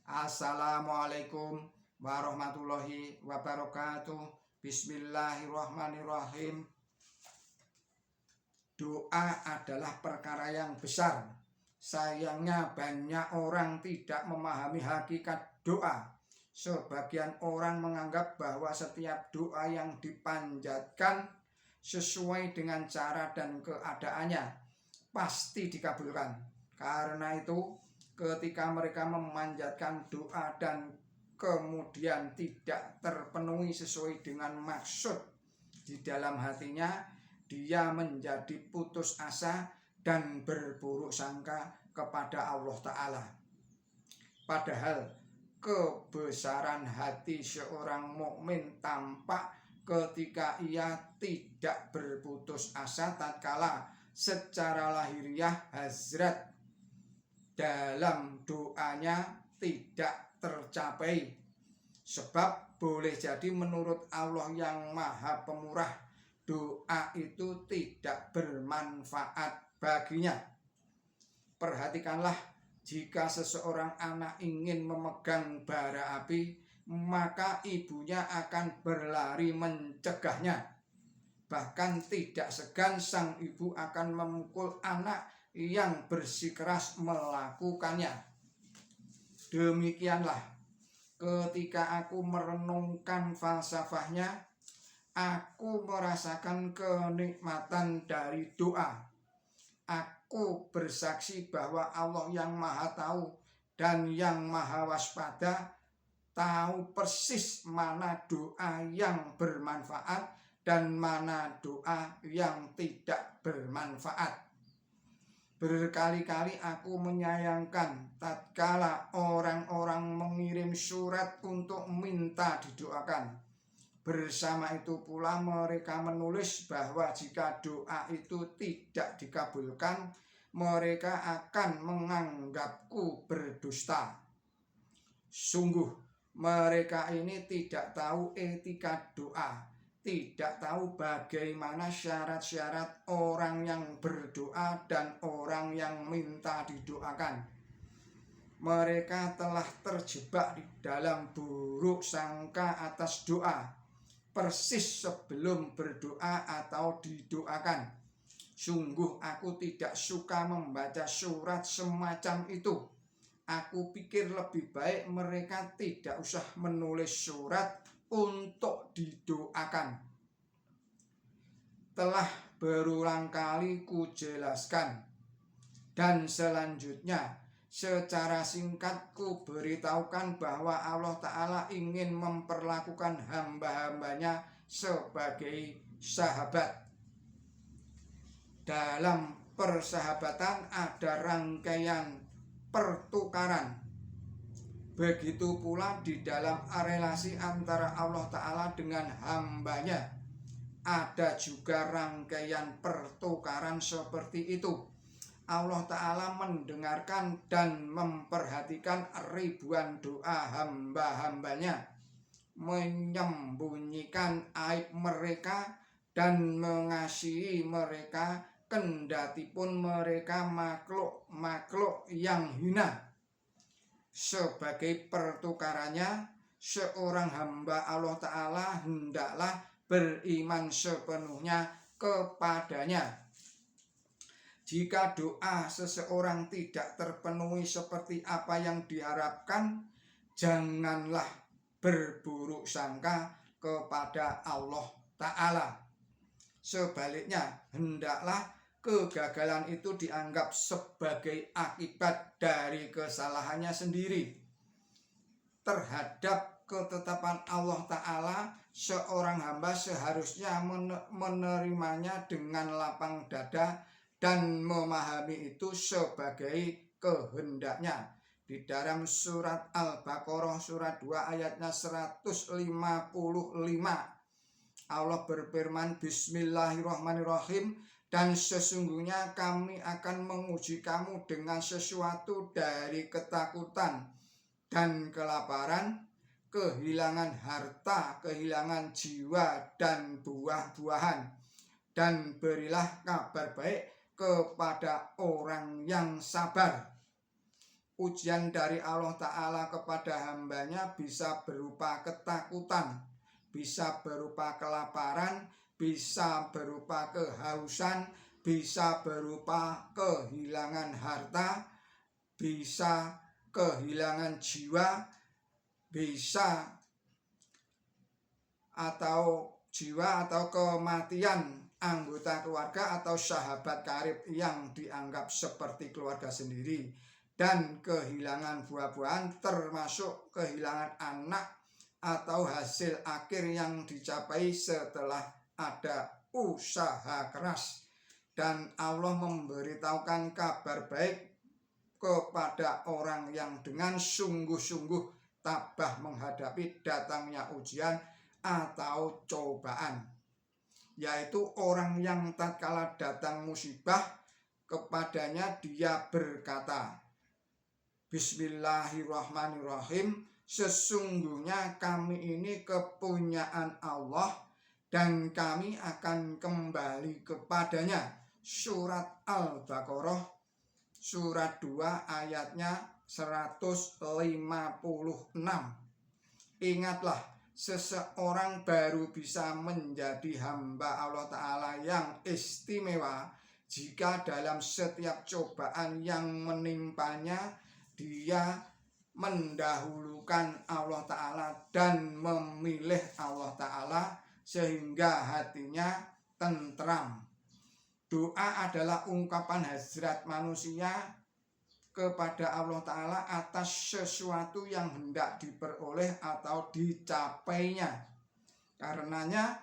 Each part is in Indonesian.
Assalamualaikum warahmatullahi wabarakatuh. Bismillahirrahmanirrahim. Doa adalah perkara yang besar. Sayangnya banyak orang tidak memahami hakikat doa. Sebagian orang menganggap bahwa setiap doa yang dipanjatkan sesuai dengan cara dan keadaannya pasti dikabulkan. Karena itu, ketika mereka memanjatkan doa dan kemudian tidak terpenuhi sesuai dengan maksud di dalam hatinya, dia menjadi putus asa dan berburuk sangka kepada Allah Ta'ala. Padahal kebesaran hati seorang mukmin tampak ketika ia tidak berputus asa tatkala secara lahiriah hasrat dalam doanya tidak tercapai. Sebab boleh jadi menurut Allah yang Maha Pemurah, doa itu tidak bermanfaat baginya. Perhatikanlah, jika seseorang anak ingin memegang bara api, maka ibunya akan berlari mencegahnya. Bahkan tidak segan sang ibu akan memukul anak yang bersikeras melakukannya. Demikianlah, ketika aku merenungkan falsafahnya, aku merasakan kenikmatan dari doa. Aku bersaksi bahwa Allah yang Maha Tahu dan yang Maha Waspada tahu persis mana doa yang bermanfaat dan mana doa yang tidak bermanfaat. Berkali-kali aku menyayangkan tatkala orang-orang mengirim surat untuk minta didoakan. Bersama itu pula mereka menulis bahwa jika doa itu tidak dikabulkan, mereka akan menganggapku berdusta. Sungguh, mereka ini tidak tahu etika doa, tidak tahu bagaimana syarat-syarat orang yang berdoa dan orang yang minta didoakan. Mereka telah terjebak di dalam buruk sangka atas doa, persis sebelum berdoa atau didoakan. Sungguh aku tidak suka membaca surat semacam itu. Aku pikir lebih baik mereka tidak usah menulis surat untuk didoakan. Telah berulang kali kujelaskan, dan selanjutnya secara singkat ku beritahukan bahwa Allah Ta'ala ingin memperlakukan hamba-hambanya sebagai sahabat. Dalam persahabatan ada rangkaian pertukaran. Begitu pula di dalam relasi antara Allah Ta'ala dengan hambanya, ada juga rangkaian pertukaran seperti itu. Allah Ta'ala mendengarkan dan memperhatikan ribuan doa hamba-hambanya, menyembunyikan aib mereka dan mengasihi mereka kendatipun mereka makhluk-makhluk yang hina. Sebagai pertukarannya, seorang hamba Allah Ta'ala hendaklah beriman sepenuhnya kepadanya. Jika doa seseorang tidak terpenuhi seperti apa yang diharapkan, janganlah berburuk sangka kepada Allah Ta'ala. Sebaliknya, hendaklah kegagalan itu dianggap sebagai akibat dari kesalahannya sendiri. Terhadap ketetapan Allah Ta'ala, seorang hamba seharusnya menerimanya dengan lapang dada dan memahami itu sebagai kehendaknya. Di dalam surat Al-Baqarah surat 2 ayatnya 155, Allah berfirman, Bismillahirrahmanirrahim, dan sesungguhnya kami akan menguji kamu dengan sesuatu dari ketakutan dan kelaparan, kehilangan harta, kehilangan jiwa dan buah-buahan. Dan berilah kabar baik kepada orang yang sabar. ujian dari Allah Ta'ala kepada hambanya bisa berupa ketakutan, bisa berupa kelaparan, bisa berupa kehausan, bisa berupa kehilangan harta, bisa kehilangan jiwa, bisa atau kematian anggota keluarga atau sahabat karib yang dianggap seperti keluarga sendiri, dan kehilangan buah-buahan termasuk kehilangan anak atau hasil akhir yang dicapai setelah ada usaha keras. Dan Allah memberitahukan kabar baik kepada orang yang dengan sungguh-sungguh tabah menghadapi datangnya ujian atau cobaan, yaitu orang yang tatkala datang musibah kepadanya dia berkata, Bismillahirrahmanirrahim, sesungguhnya kami ini kepunyaan Allah dan kami akan kembali kepadanya. Surat Al-Baqarah surat 2 ayatnya 156. Ingatlah, seseorang baru bisa menjadi hamba Allah Ta'ala yang istimewa jika dalam setiap cobaan yang menimpanya dia mendahulukan Allah Ta'ala dan memilih Allah Ta'ala sehingga hatinya tentram. Doa adalah ungkapan hasrat manusia kepada Allah Ta'ala atas sesuatu yang hendak diperoleh atau dicapainya. Karenanya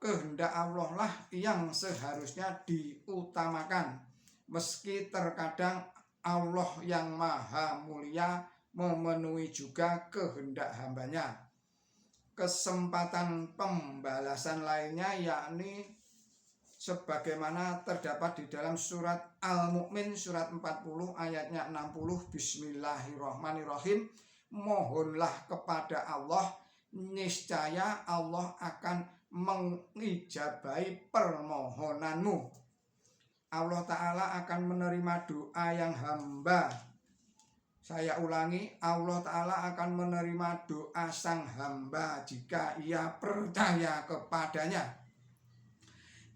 kehendak Allah lah yang seharusnya diutamakan, meski terkadang Allah yang maha mulia memenuhi juga kehendak hambanya. Kesempatan pembalasan lainnya yakni sebagaimana terdapat di dalam surat Al-Mu'min surat 40 ayatnya 60, Bismillahirrahmanirrahim, mohonlah kepada Allah, niscaya Allah akan mengijabahi permohonanmu. Allah Ta'ala akan menerima doa yang hamba. Saya ulangi, Allah Ta'ala akan menerima doa sang hamba jika ia percaya kepadanya.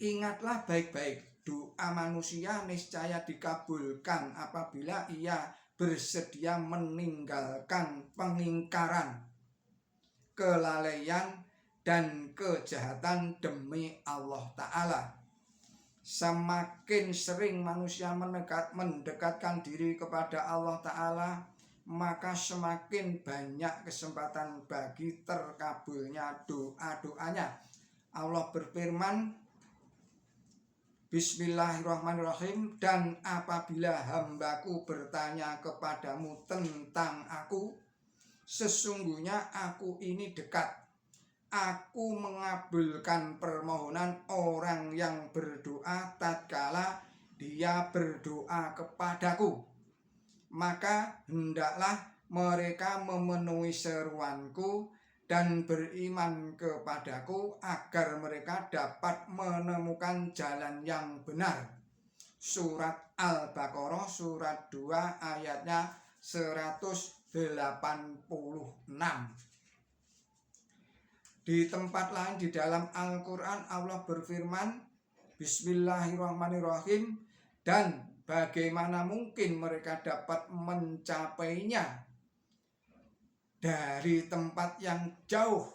Ingatlah baik-baik, doa manusia niscaya dikabulkan apabila ia bersedia meninggalkan pengingkaran, kelalaian, dan kejahatan demi Allah Ta'ala. Semakin sering manusia mendekatkan diri kepada Allah Ta'ala, maka semakin banyak kesempatan bagi terkabulnya doa-doanya. Allah berfirman, Bismillahirrahmanirrahim, dan apabila hambaku bertanya kepadamu tentang aku, sesungguhnya aku ini dekat. Aku mengabulkan permohonan orang yang berdoa tatkala dia berdoa kepadaku. Maka hendaklah mereka memenuhi seruanku dan beriman kepadaku agar mereka dapat menemukan jalan yang benar. Surat Al-Baqarah surat 2 ayatnya 186. Di tempat lain di dalam Al-Quran Allah berfirman, Bismillahirrahmanirrahim, dan bagaimana mungkin mereka dapat mencapainya dari tempat yang jauh.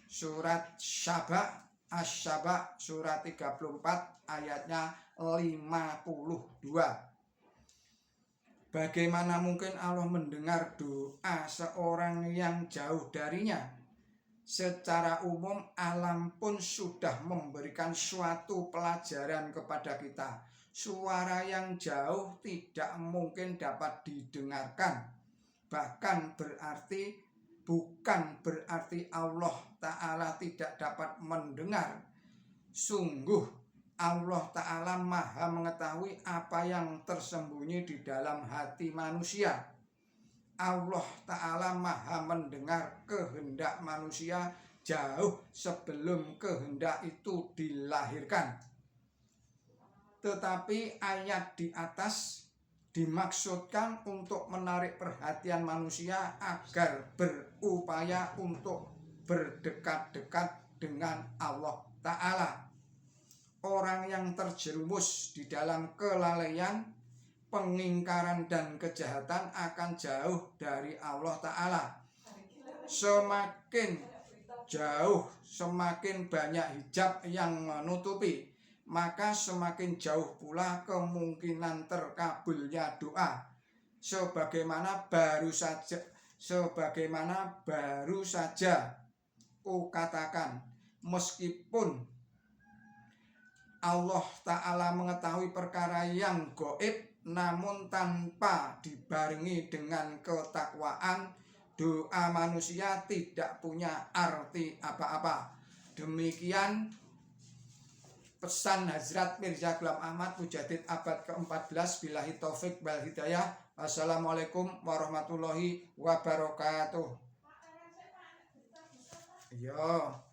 Surat Syaba, Asy-Syaba surat 34 ayatnya 52. Bagaimana mungkin Allah mendengar doa seorang yang jauh darinya? Secara umum alam pun sudah memberikan suatu pelajaran kepada kita. Suara yang jauh tidak mungkin dapat didengarkan. Bahkan bukan berarti Allah Ta'ala tidak dapat mendengar. Sungguh Allah Ta'ala maha mengetahui apa yang tersembunyi di dalam hati manusia. Allah Ta'ala maha mendengar kehendak manusia jauh sebelum kehendak itu dilahirkan. Tetapi ayat di atas dimaksudkan untuk menarik perhatian manusia agar berupaya untuk berdekat-dekat dengan Allah Ta'ala. Orang yang terjerumus di dalam kelalaian, pengingkaran dan kejahatan akan jauh dari Allah Ta'ala. Semakin jauh, semakin banyak hijab yang menutupi, maka semakin jauh pula kemungkinan terkabulnya doa. Sebagaimana baru saja kukatakan, meskipun Allah Ta'ala mengetahui perkara yang gaib, namun tanpa dibarengi dengan ketakwaan, doa manusia tidak punya arti apa-apa. Demikian pesan Hazrat Mirza Ghulam Ahmad Mujaddid abad ke-14. Billahi taufik wal hidayah. Wassalamualaikum warahmatullahi wabarakatuh. Iya.